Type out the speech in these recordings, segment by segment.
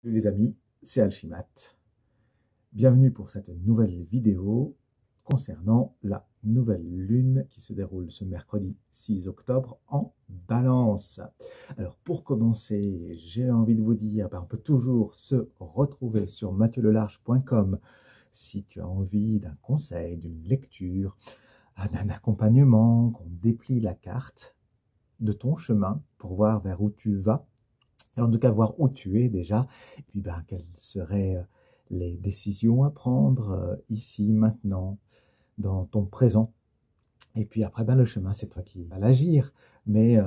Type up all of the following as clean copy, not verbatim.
Salut les amis, c'est Alchimat. Bienvenue pour cette nouvelle vidéo concernant la nouvelle lune qui se déroule ce mercredi 6 octobre en Balance. Alors pour commencer, j'ai envie de vous dire, on peut toujours se retrouver sur mathieuslelarge.com si tu as envie d'un conseil, d'une lecture, d'un accompagnement, qu'on déplie la carte de ton chemin pour voir vers où tu vas. Et en tout cas, voir où tu es déjà, et puis quelles seraient les décisions à prendre ici, maintenant, dans ton présent. Et puis après, le chemin, c'est toi qui vas l'agir, mais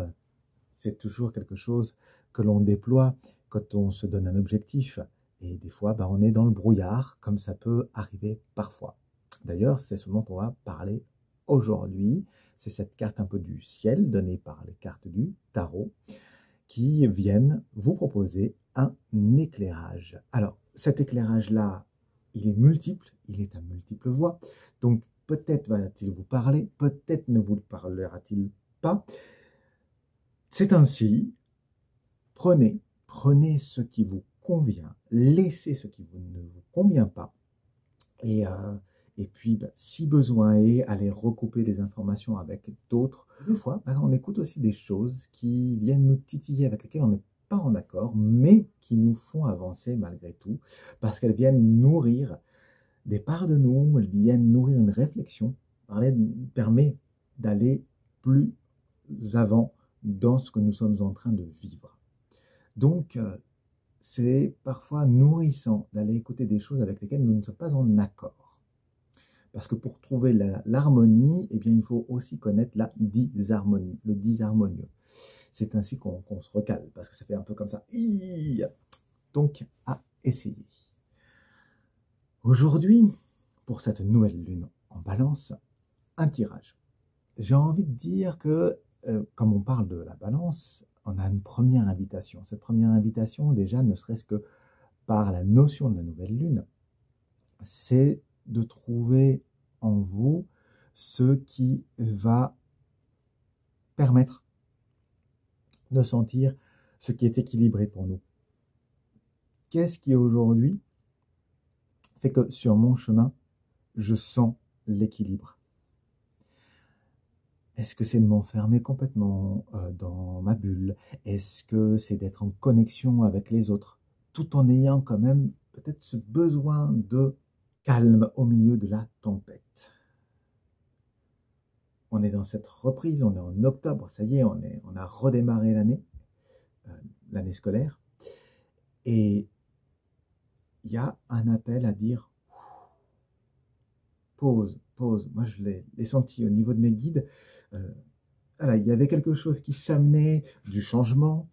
c'est toujours quelque chose que l'on déploie quand on se donne un objectif. Et des fois, on est dans le brouillard, comme ça peut arriver parfois. D'ailleurs, c'est ce dont on va parler aujourd'hui. C'est cette carte un peu du ciel, donnée par les cartes du tarot, qui viennent vous proposer un éclairage. Alors, cet éclairage-là, il est multiple, il est à multiples voix, donc peut-être va-t-il vous parler, peut-être ne vous parlera-t-il pas. C'est ainsi, prenez ce qui vous convient, laissez ce qui ne vous convient pas, et puis, si besoin est, aller recouper des informations avec d'autres. Des fois, on écoute aussi des choses qui viennent nous titiller, avec lesquelles on n'est pas en accord, mais qui nous font avancer malgré tout, parce qu'elles viennent nourrir des parts de nous, elles viennent nourrir une réflexion, permet d'aller plus avant dans ce que nous sommes en train de vivre. Donc, c'est parfois nourrissant d'aller écouter des choses avec lesquelles nous ne sommes pas en accord. Parce que pour trouver l'harmonie, il faut aussi connaître la disharmonie, le disharmonieux. C'est ainsi qu'on se recale, parce que ça fait un peu comme ça. Donc, à essayer. Aujourd'hui, pour cette nouvelle lune en Balance, un tirage. J'ai envie de dire que, comme on parle de la Balance, on a une première invitation. Cette première invitation, déjà, ne serait-ce que par la notion de la nouvelle lune, c'est de trouver en vous ce qui va permettre de sentir ce qui est équilibré pour nous. Qu'est-ce qui aujourd'hui fait que sur mon chemin, je sens l'équilibre? Est-ce que c'est de m'enfermer complètement dans ma bulle? Est-ce que c'est d'être en connexion avec les autres, tout en ayant quand même peut-être ce besoin de calme au milieu de la tempête? On est dans cette reprise, on est en octobre, ça y est, on a redémarré l'année scolaire. Et il y a un appel à dire pause, pause. Moi, je l'ai senti au niveau de mes guides. Voilà, il y avait quelque chose qui s'amenait, du changement.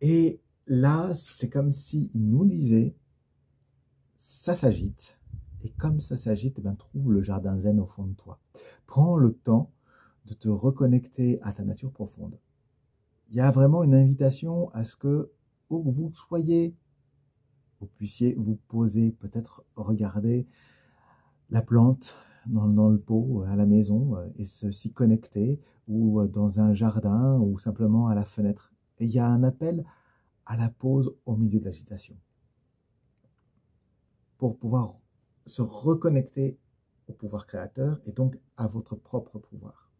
Et là, c'est comme s'il nous disait, ça s'agite. Et comme ça s'agite, trouve le jardin zen au fond de toi. Prends le temps de te reconnecter à ta nature profonde. Il y a vraiment une invitation à ce que, où que vous soyez, vous puissiez vous poser, peut-être regarder la plante dans le pot à la maison et s'y connecter, ou dans un jardin, ou simplement à la fenêtre. Et il y a un appel à la pause au milieu de l'agitation, pour pouvoir se reconnecter au pouvoir créateur et donc à votre propre pouvoir.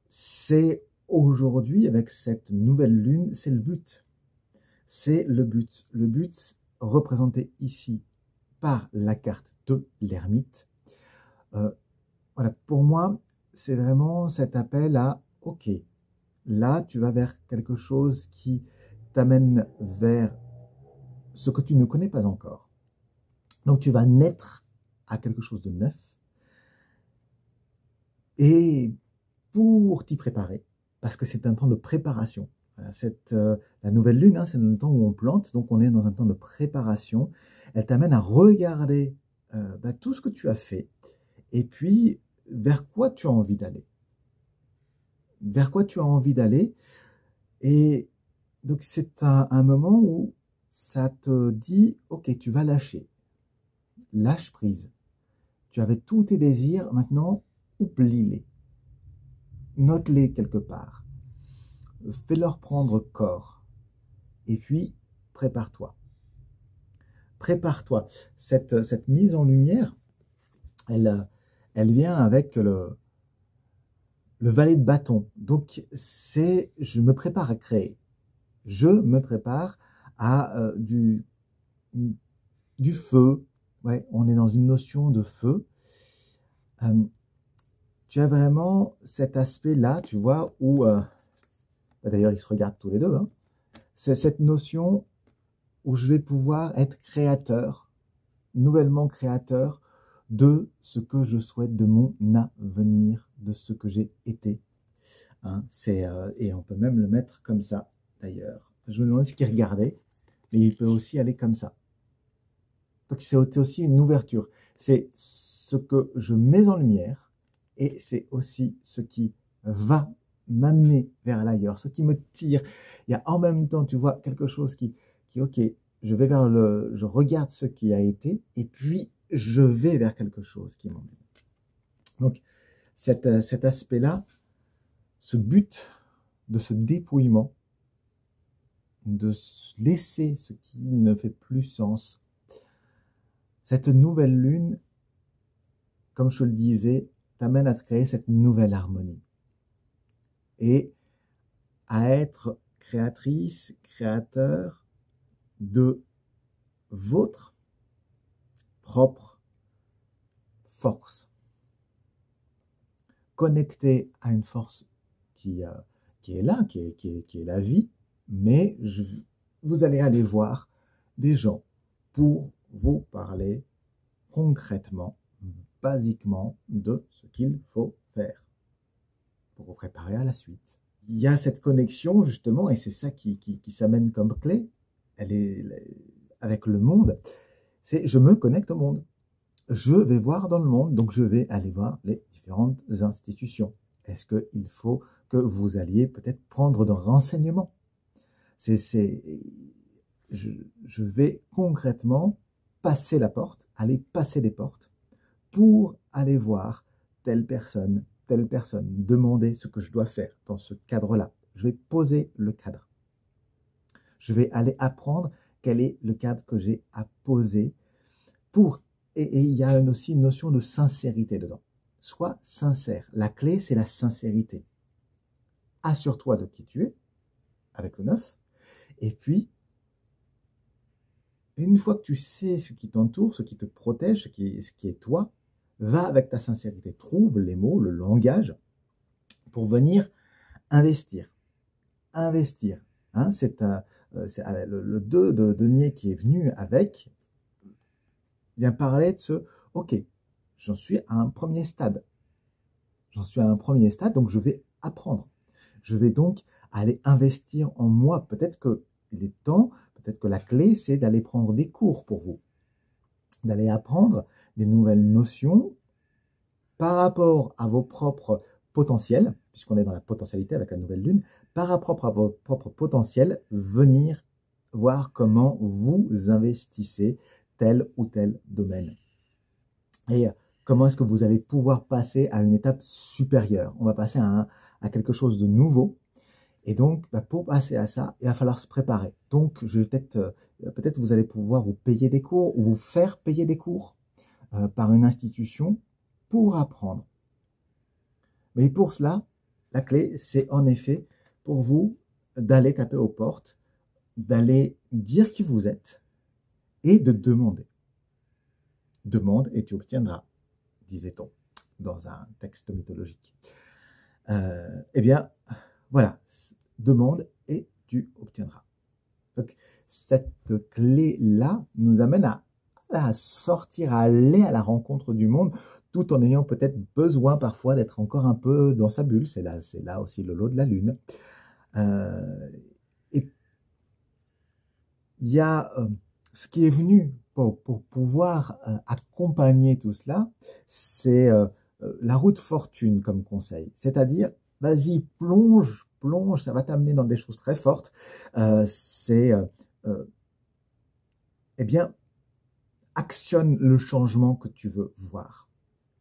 C'est aujourd'hui, avec cette nouvelle lune, c'est le but. C'est le but. Le but représenté ici par la carte de l'ermite. Voilà, pour moi, c'est vraiment cet appel à « Ok, là, tu vas vers quelque chose qui t'amène vers ce que tu ne connais pas encore. Donc, tu vas naître à quelque chose de neuf. Et pour t'y préparer, parce que c'est un temps de préparation. Voilà, la nouvelle lune, c'est le temps où on plante, donc on est dans un temps de préparation. Elle t'amène à regarder tout ce que tu as fait, et puis vers quoi tu as envie d'aller. Vers quoi tu as envie d'aller. Et donc c'est un moment où ça te dit, ok, tu vas lâcher. Lâche prise. Tu avais tous tes désirs, maintenant, oublie-les. Note-les quelque part. fais-leur prendre corps. Et puis, prépare-toi. Prépare-toi. Cette mise en lumière, elle vient avec le valet de bâton. Donc, je me prépare à créer. Je me prépare à du feu. Ouais, on est dans une notion de feu. Tu as vraiment cet aspect-là, tu vois, où, d'ailleurs, ils se regardent tous les deux, hein. C'est cette notion où je vais pouvoir être créateur, nouvellement créateur de ce que je souhaite, de mon avenir, de ce que j'ai été. Hein, et on peut même le mettre comme ça, d'ailleurs. Je me demande ce qu'il regardait, mais il peut aussi aller comme ça. Donc c'est aussi une ouverture. C'est ce que je mets en lumière et c'est aussi ce qui va m'amener vers l'ailleurs, ce qui me tire. Il y a en même temps, tu vois, quelque chose qui ok, je regarde ce qui a été et puis je vais vers quelque chose qui m'emmène. Donc cet aspect-là, ce but de ce dépouillement, de laisser ce qui ne fait plus sens, cette nouvelle lune, comme je le disais, t'amène à créer cette nouvelle harmonie et à être créatrice, créateur de votre propre force. Connecté à une force qui est là, qui est la vie, mais vous allez aller voir des gens pour vous parler concrètement, basiquement, de ce qu'il faut faire pour vous préparer à la suite. Il y a cette connexion, justement, et c'est ça qui s'amène comme clé, avec le monde, c'est je me connecte au monde. Je vais voir dans le monde, donc je vais aller voir les différentes institutions. Est-ce qu'il faut que vous alliez peut-être prendre des renseignements? Je vais concrètement passer la porte, aller passer des portes pour aller voir telle personne, demander ce que je dois faire dans ce cadre-là. Je vais poser le cadre. Je vais aller apprendre quel est le cadre que j'ai à poser pour... Et il y a aussi une notion de sincérité dedans. Sois sincère. La clé, c'est la sincérité. Assure-toi de qui tu es, avec le 9. Et puis, une fois que tu sais ce qui t'entoure, ce qui te protège, ce qui est toi, va avec ta sincérité. Trouve les mots, le langage, pour venir investir. Investir. Hein, c'est le 2 de denier qui est venu avec, vient parler de ce, ok, j'en suis à un premier stade. J'en suis à un premier stade, donc je vais apprendre. Je vais donc aller investir en moi. Peut-être qu'il est temps, peut-être que la clé, c'est d'aller prendre des cours pour vous. D'aller apprendre des nouvelles notions par rapport à vos propres potentiels, puisqu'on est dans la potentialité avec la nouvelle lune, par rapport à vos propres potentiels, venir voir comment vous investissez tel ou tel domaine. Et comment est-ce que vous allez pouvoir passer à une étape supérieure. On va passer à quelque chose de nouveau. Et donc, pour passer à ça, il va falloir se préparer. Donc, peut-être vous allez pouvoir vous payer des cours ou vous faire payer des cours par une institution pour apprendre. Mais pour cela, la clé, c'est en effet pour vous d'aller taper aux portes, d'aller dire qui vous êtes et de demander. Demande et tu obtiendras, disait-on dans un texte mythologique. Eh bien, voilà, demande et tu obtiendras. Donc, cette clé-là nous amène à sortir, à aller à la rencontre du monde, tout en ayant peut-être besoin parfois d'être encore un peu dans sa bulle. C'est là aussi le lot de la lune. Et il y a ce qui est venu pour pouvoir accompagner tout cela, c'est la route fortune comme conseil. C'est-à-dire, vas-y, plonge, ça va t'amener dans des choses très fortes. Eh bien, actionne le changement que tu veux voir.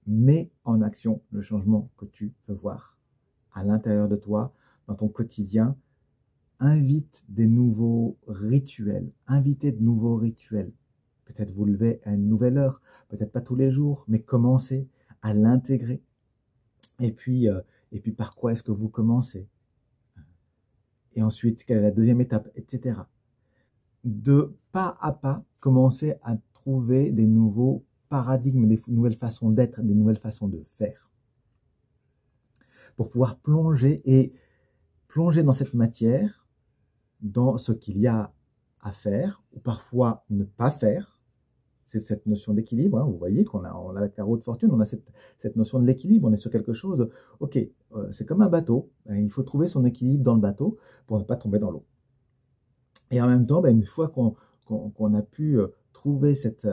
Mets en action le changement que tu veux voir à l'intérieur de toi, dans ton quotidien, invite des nouveaux rituels, invitez de nouveaux rituels. Peut-être vous levez à une nouvelle heure, peut-être pas tous les jours, mais commencez à l'intégrer. Et puis par quoi est-ce que vous commencez? Et ensuite, quelle est la deuxième étape, etc. De pas à pas, commencer à trouver des nouveaux paradigmes, des nouvelles façons d'être, des nouvelles façons de faire. Pour pouvoir plonger dans cette matière, dans ce qu'il y a à faire, ou parfois ne pas faire. C'est cette notion d'équilibre. Hein. Vous voyez qu'on a, avec la roue de fortune, on a cette notion de l'équilibre. On est sur quelque chose, ok, c'est comme un bateau. Il faut trouver son équilibre dans le bateau pour ne pas tomber dans l'eau. Et en même temps, une fois qu'on a pu trouver cette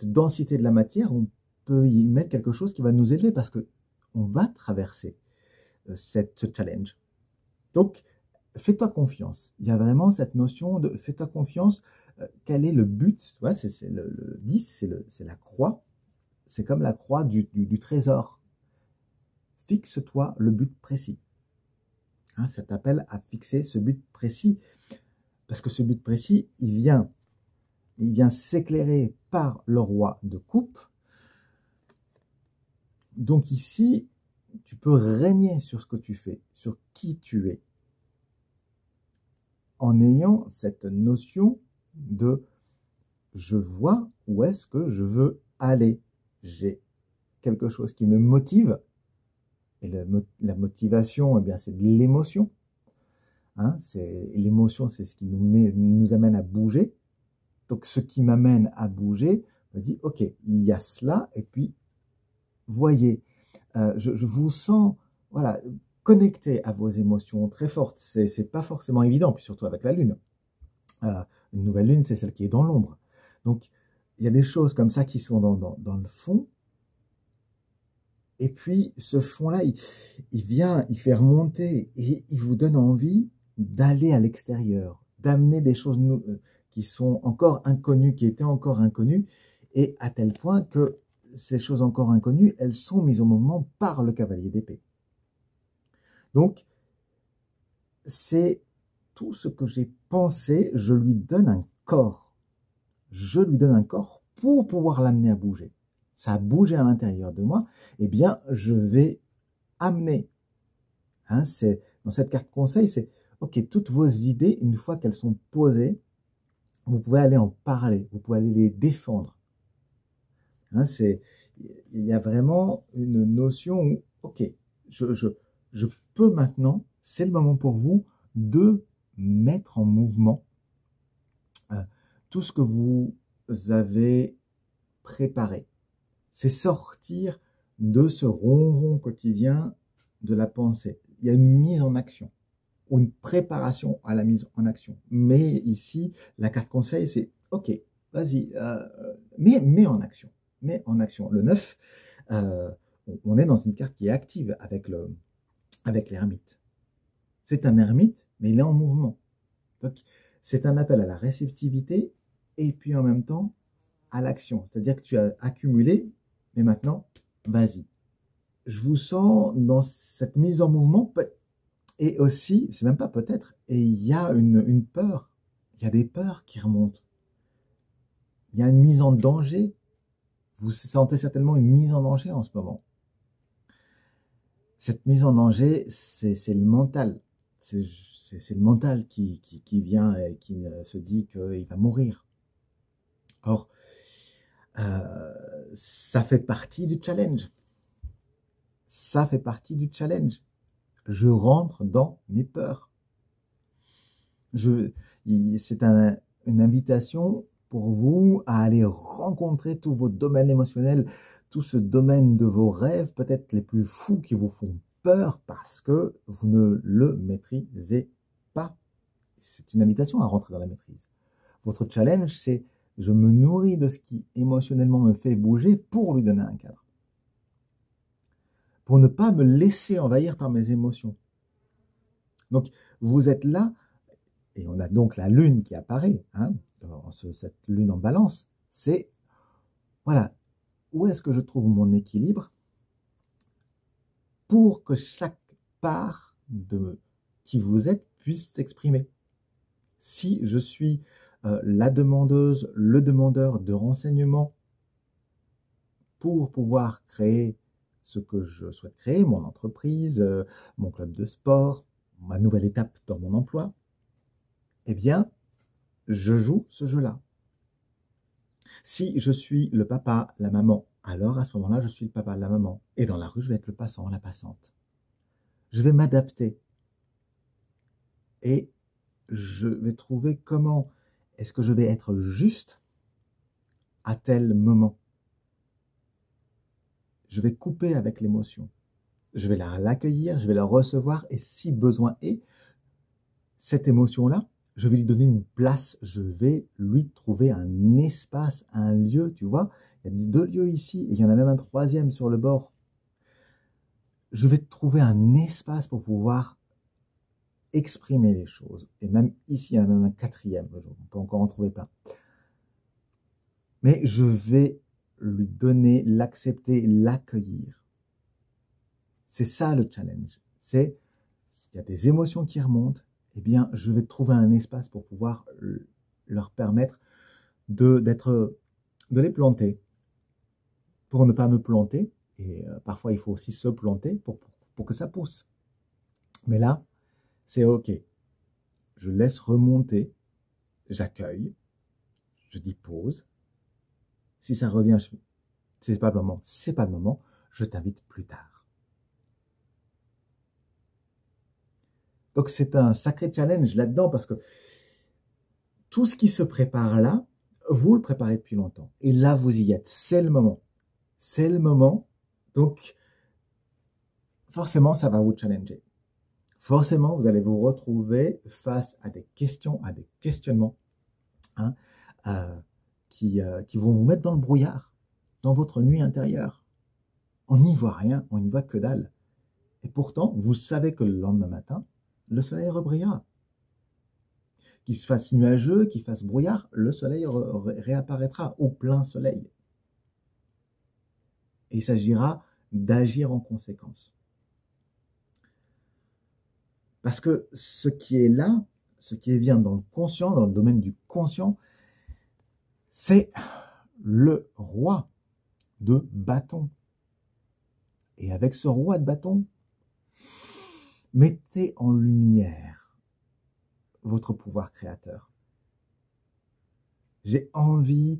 densité de la matière, on peut y mettre quelque chose qui va nous élever parce qu'on va traverser ce challenge. Donc, fais-toi confiance. Il y a vraiment cette notion de fais-toi confiance. Quel est le but? Tu vois, c'est le 10, c'est la croix. C'est comme la croix du trésor. Fixe-toi le but précis. Hein, ça t'appelle à fixer ce but précis. Parce que ce but précis, il vient s'éclairer par le roi de coupe. Donc ici, tu peux régner sur ce que tu fais, sur qui tu es, en ayant cette notion de je vois où est-ce que je veux aller. J'ai quelque chose qui me motive. Et la motivation, eh bien, c'est de l'émotion. Hein, l'émotion, c'est ce qui nous amène à bouger. Donc, ce qui m'amène à bouger me dit, ok, il y a cela. Et puis, voyez, je vous sens, voilà, connecté à vos émotions très fortes. C'est pas forcément évident, puis surtout avec la lune. Une nouvelle lune, c'est celle qui est dans l'ombre. Donc, il y a des choses comme ça qui sont dans le fond. Et puis, ce fond-là, il fait remonter et il vous donne envie d'aller à l'extérieur, d'amener des choses qui sont encore inconnues, qui étaient encore inconnues, et à tel point que ces choses encore inconnues, elles sont mises au mouvement par le cavalier d'épée. Donc, c'est tout ce que j'ai pensé, je lui donne un corps. Je lui donne un corps pour pouvoir l'amener à bouger. Ça a bougé à l'intérieur de moi, eh bien, je vais amener. Hein, dans cette carte conseil, c'est, ok, toutes vos idées, une fois qu'elles sont posées, vous pouvez aller en parler, vous pouvez aller les défendre. Hein, il y a vraiment une notion où, ok, je peux maintenant, c'est le moment pour vous de mettre en mouvement tout ce que vous avez préparé. C'est sortir de ce ronron quotidien de la pensée. Il y a une mise en action ou une préparation à la mise en action. Mais ici, la carte conseil, c'est ok, vas-y, mets en action. Mets en action. Le 9, on est dans une carte qui est active avec l'ermite. C'est un ermite, mais il est en mouvement. Donc, c'est un appel à la réceptivité et puis en même temps à l'action. C'est-à-dire que tu as accumulé, mais maintenant, vas-y. Je vous sens dans cette mise en mouvement et aussi, c'est même pas peut-être, et il y a une peur. Il y a des peurs qui remontent. Il y a une mise en danger. Vous sentez certainement une mise en danger en ce moment. Cette mise en danger, c'est le mental. C'est le mental qui vient et qui se dit qu'il va mourir. Or, ça fait partie du challenge. Ça fait partie du challenge. Je rentre dans mes peurs. C'est une invitation pour vous à aller rencontrer tous vos domaines émotionnels, tout ce domaine de vos rêves, peut-être les plus fous qui vous font peur parce que vous ne le maîtrisez pas. C'est une invitation à rentrer dans la maîtrise. Votre challenge, c'est je me nourris de ce qui émotionnellement me fait bouger pour lui donner un cadre. Pour ne pas me laisser envahir par mes émotions. Donc, vous êtes là, et on a donc la lune qui apparaît, hein, cette lune en balance, c'est, voilà, où est-ce que je trouve mon équilibre pour que chaque part de qui vous êtes puisse s'exprimer. Si je suis la demandeuse, le demandeur de renseignements pour pouvoir créer ce que je souhaite créer, mon entreprise, mon club de sport, ma nouvelle étape dans mon emploi, eh bien, je joue ce jeu-là. Si je suis le papa, la maman, alors à ce moment-là, je suis le papa, la maman. Et dans la rue, je vais être le passant, la passante. Je vais m'adapter. Et je vais trouver comment est-ce que je vais être juste à tel moment. Je vais couper avec l'émotion. Je vais l'accueillir, je vais la recevoir et si besoin est, cette émotion-là, je vais lui donner une place, je vais lui trouver un espace, un lieu, tu vois. Il y a 2 lieux ici et il y en a même un 3e sur le bord. Je vais trouver un espace pour pouvoir exprimer les choses. Et même ici, il y en a même un 4e, on peut encore en trouver plein. Mais je vais lui donner, l'accepter, l'accueillir. C'est ça le challenge. C'est, s'il y a des émotions qui remontent, eh bien, je vais trouver un espace pour pouvoir leur permettre de les planter. Pour ne pas me planter, et parfois il faut aussi se planter pour que ça pousse. Mais là, c'est OK. Je laisse remonter, j'accueille, je dis pause. Si ça revient, c'est pas le moment, c'est pas le moment, je t'invite plus tard. Donc c'est un sacré challenge là-dedans parce que tout ce qui se prépare là, vous le préparez depuis longtemps. Et là, vous y êtes. C'est le moment. C'est le moment. Donc, forcément, ça va vous challenger. Forcément, vous allez vous retrouver face à des questions, à des questionnements hein, qui vont vous mettre dans le brouillard, dans votre nuit intérieure. On n'y voit rien, on n'y voit que dalle. Et pourtant, vous savez que le lendemain matin, le soleil rebrillera. Qu'il se fasse nuageux, qu'il fasse brouillard, le soleil réapparaîtra au plein soleil. Et il s'agira d'agir en conséquence. Parce que ce qui est là, ce qui vient dans le conscient, dans le domaine du conscient, c'est le roi de bâton. Et avec ce roi de bâton, mettez en lumière votre pouvoir créateur. J'ai envie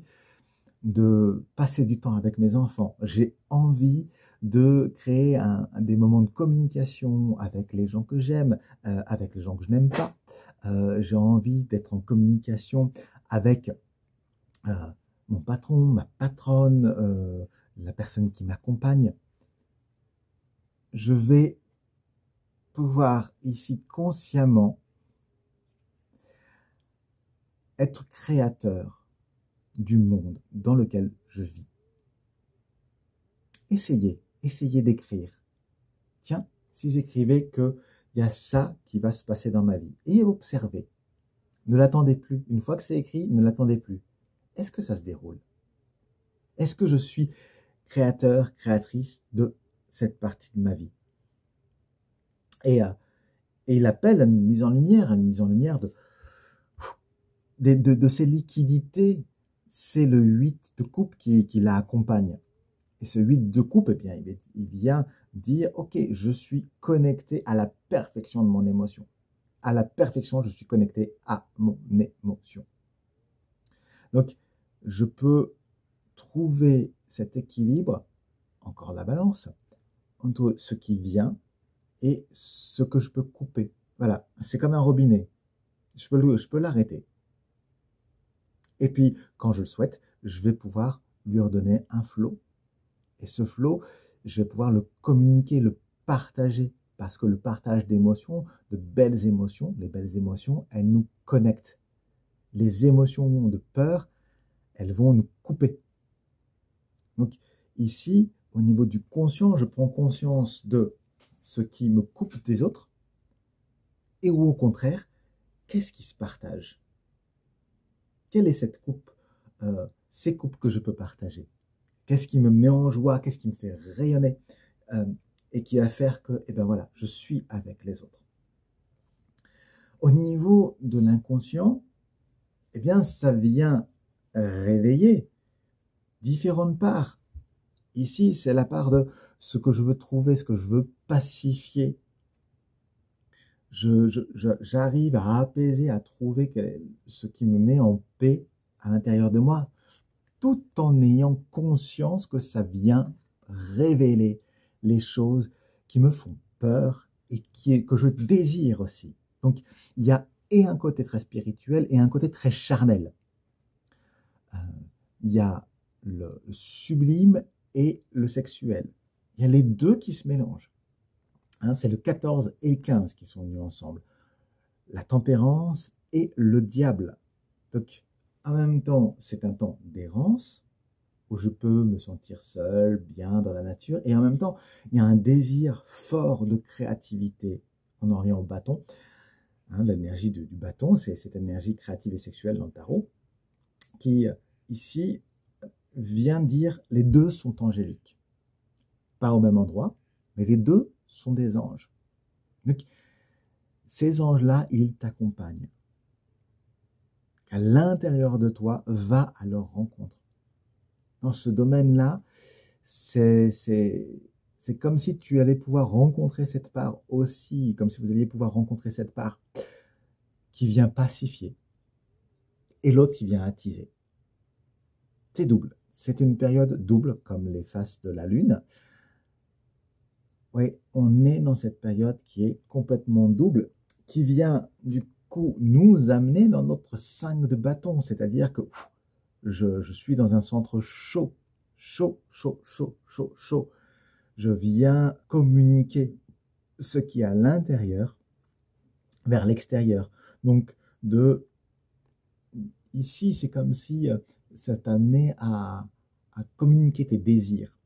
de passer du temps avec mes enfants. J'ai envie de créer des moments de communication avec les gens que j'aime, avec les gens que je n'aime pas. J'ai envie d'être en communication avec mon patron, ma patronne, la personne qui m'accompagne. Je vais pouvoir ici consciemment être créateur du monde dans lequel je vis. Essayez d'écrire. Tiens, si j'écrivais qu'il y a ça qui va se passer dans ma vie. Et observez. Ne l'attendez plus. Une fois que c'est écrit, ne l'attendez plus. Est-ce que ça se déroule? Est-ce que je suis créateur, créatrice de cette partie de ma vie? Et il appelle à une mise en lumière de ces liquidités. C'est le 8 de coupe qui l'accompagne. Et ce 8 de coupe, eh bien, il vient dire, OK, je suis connecté à la perfection de mon émotion. À la perfection, je suis connecté à mon émotion. Donc, je peux trouver cet équilibre, encore la balance, entre ce qui vient et ce que je peux couper. Voilà, c'est comme un robinet. Je peux l'arrêter. Et puis, quand je le souhaite, je vais pouvoir lui redonner un flot. Et ce flot, je vais pouvoir le communiquer, le partager. Parce que le partage d'émotions, de belles émotions, les belles émotions, elles nous connectent. Les émotions de peur, elles vont nous couper. Donc ici, au niveau du conscient, je prends conscience de ce qui me coupe des autres. Et ou au contraire, qu'est-ce qui se partage? Quelle est cette coupe, ces coupes que je peux partager? Qu'est-ce qui me met en joie? Qu'est-ce qui me fait rayonner? Et qui va faire que, eh ben voilà, je suis avec les autres. Au niveau de l'inconscient, eh bien, ça vient réveiller différentes parts. Ici, c'est la part de ce que je veux trouver, ce que je veux pacifier. J'arrive à apaiser, à trouver ce qui me met en paix à l'intérieur de moi, tout en ayant conscience que ça vient révéler les choses qui me font peur et que je désire aussi. Donc, il y a et un côté très spirituel et un côté très charnel. Il y a le sublime et le sexuel. Il y a les deux qui se mélangent. Hein, c'est le 14 et le 15 qui sont venus ensemble. La tempérance et le diable. Donc, en même temps, c'est un temps d'errance, où je peux me sentir seul, bien dans la nature, et en même temps, il y a un désir fort de créativité. On en revient au bâton. Hein, l'énergie du bâton, c'est cette énergie créative et sexuelle dans le tarot, qui, ici, vient dire les deux sont angéliques. Pas au même endroit, mais les deux sont des anges. Donc, ces anges-là, ils t'accompagnent. À l'intérieur de toi, va à leur rencontre. Dans ce domaine-là, c'est comme si tu allais pouvoir rencontrer cette part aussi, comme si vous alliez pouvoir rencontrer cette part qui vient pacifier et l'autre qui vient attiser. C'est double. C'est une période double, comme les phases de la Lune. Oui, on est dans cette période qui est complètement double, qui vient du coup nous amener dans notre 5 de bâton, c'est-à-dire que je suis dans un centre chaud, chaud, chaud, chaud, chaud, chaud. Je viens communiquer ce qui est à l'intérieur vers l'extérieur. Donc, ici, c'est comme si ça t'amenait à communiquer tes désirs.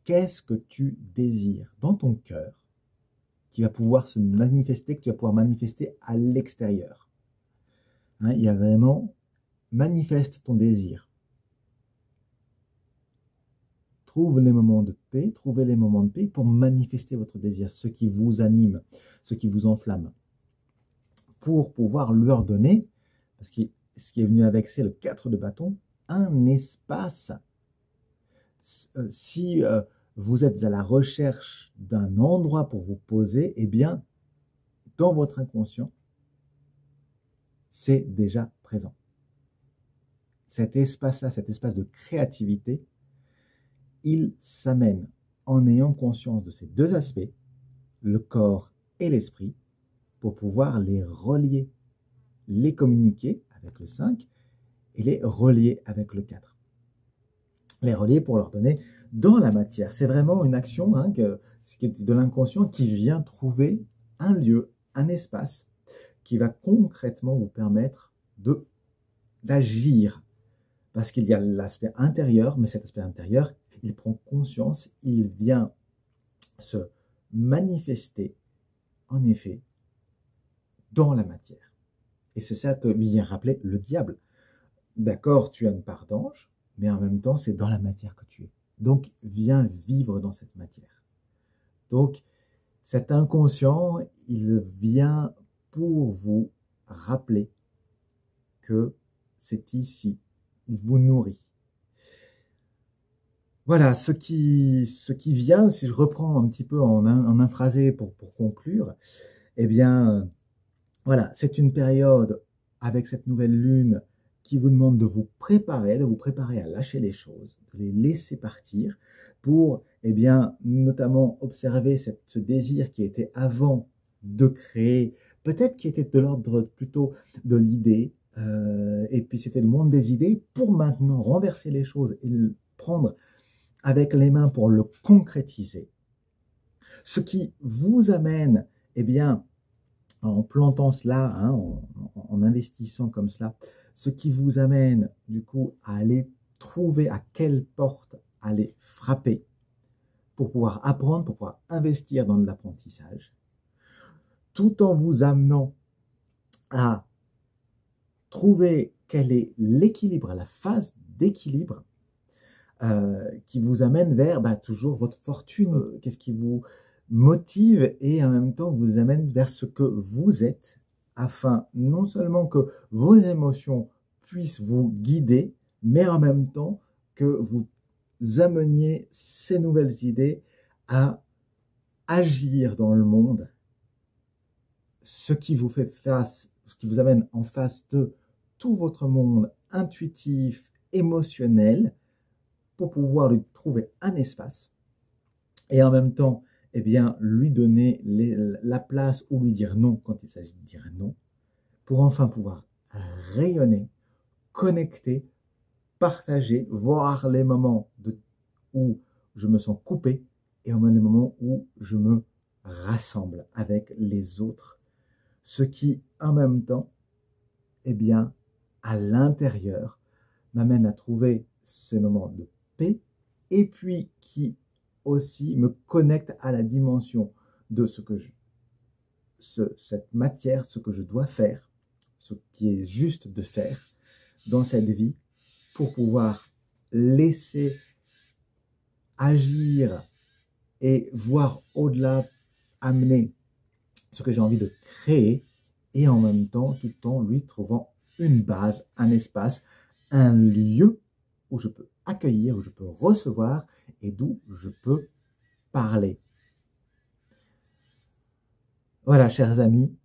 Qu'est-ce que tu désires dans ton cœur qui va pouvoir se manifester, que tu vas pouvoir manifester à l'extérieur? Hein, il y a vraiment, manifeste ton désir. Trouvez les moments de paix pour manifester votre désir, ce qui vous anime, ce qui vous enflamme, pour pouvoir leur donner, parce que ce qui est venu avec, c'est le 4 de bâton, un espace. Si vous êtes à la recherche d'un endroit pour vous poser, eh bien, dans votre inconscient, c'est déjà présent. Cet espace-là, cet espace de créativité, il s'amène en ayant conscience de ces deux aspects, le corps et l'esprit, pour pouvoir les relier, les communiquer avec le 5 et les relier avec le 4. Les relier pour leur donner dans la matière. C'est vraiment une action de l'inconscient qui vient trouver un lieu, un espace qui va concrètement vous permettre d'agir. Parce qu'il y a l'aspect intérieur, mais cet aspect intérieur, il prend conscience, il vient se manifester, en effet, dans la matière. Et c'est ça que vient rappeler le diable. D'accord, tu as une part d'ange, mais en même temps, c'est dans la matière que tu es. Donc, viens vivre dans cette matière. Donc, cet inconscient, il vient pour vous rappeler que c'est ici, il vous nourrit. Voilà, ce qui vient, si je reprends un petit peu en un phrasé pour conclure, eh bien, voilà, c'est une période avec cette nouvelle lune qui vous demande de vous préparer à lâcher les choses, de les laisser partir pour, eh bien, notamment observer ce désir qui était avant de créer, peut-être qui était de l'ordre plutôt de l'idée, et puis c'était le monde des idées, pour maintenant renverser les choses et le prendre avec les mains pour le concrétiser. Ce qui vous amène, eh bien, en plantant cela, hein, en investissant comme cela, ce qui vous amène du coup à aller trouver à quelle porte aller frapper pour pouvoir apprendre, pour pouvoir investir dans de l'apprentissage, tout en vous amenant à trouver quel est l'équilibre, la phase d'équilibre qui vous amène vers toujours votre fortune, qu'est-ce qui vous motive et en même temps vous amène vers ce que vous êtes afin non seulement que vos émotions puissent vous guider, mais en même temps que vous ameniez ces nouvelles idées à agir dans le monde, ce qui vous fait face, ce qui vous amène en face de tout votre monde intuitif, émotionnel, pour pouvoir lui trouver un espace et en même temps, eh bien, lui donner la place ou lui dire non quand il s'agit de dire non, pour enfin pouvoir rayonner, connecter, partager, voir les moments où je me sens coupé et les moments où je me rassemble avec les autres. Ce qui, en même temps, eh bien, à l'intérieur, m'amène à trouver ces moments de paix et puis qui aussi me connecte à la dimension de cette matière, ce que je dois faire, ce qui est juste de faire dans cette vie pour pouvoir laisser agir et voir au-delà, amener ce que j'ai envie de créer et en même temps, tout en lui trouvant une base, un espace, un lieu où je peux accueillir, où je peux recevoir et d'où je peux parler. Voilà, chers amis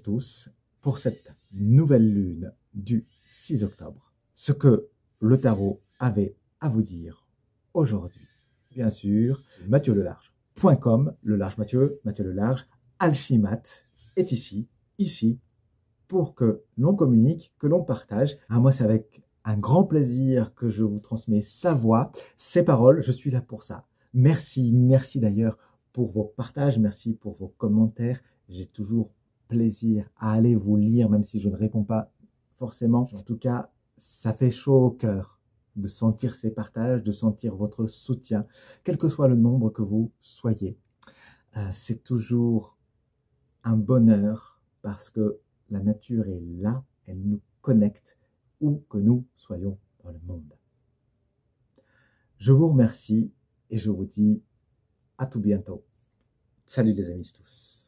tous, pour cette nouvelle lune du 6 octobre, ce que le tarot avait à vous dire aujourd'hui. Bien sûr, MathieuLelarge.com, le large Mathieu le large, Alchimat est ici, pour que l'on communique, que l'on partage. Moi, c'est avec un grand plaisir que je vous transmets sa voix, ses paroles. Je suis là pour ça. Merci d'ailleurs pour vos partages, merci pour vos commentaires. J'ai toujours plaisir à aller vous lire, même si je ne réponds pas forcément. En tout cas, ça fait chaud au cœur de sentir ces partages, de sentir votre soutien, quel que soit le nombre que vous soyez. C'est toujours un bonheur parce que la nature est là, elle nous connecte où que nous soyons dans le monde. Je vous remercie et je vous dis à tout bientôt. Salut les amis tous.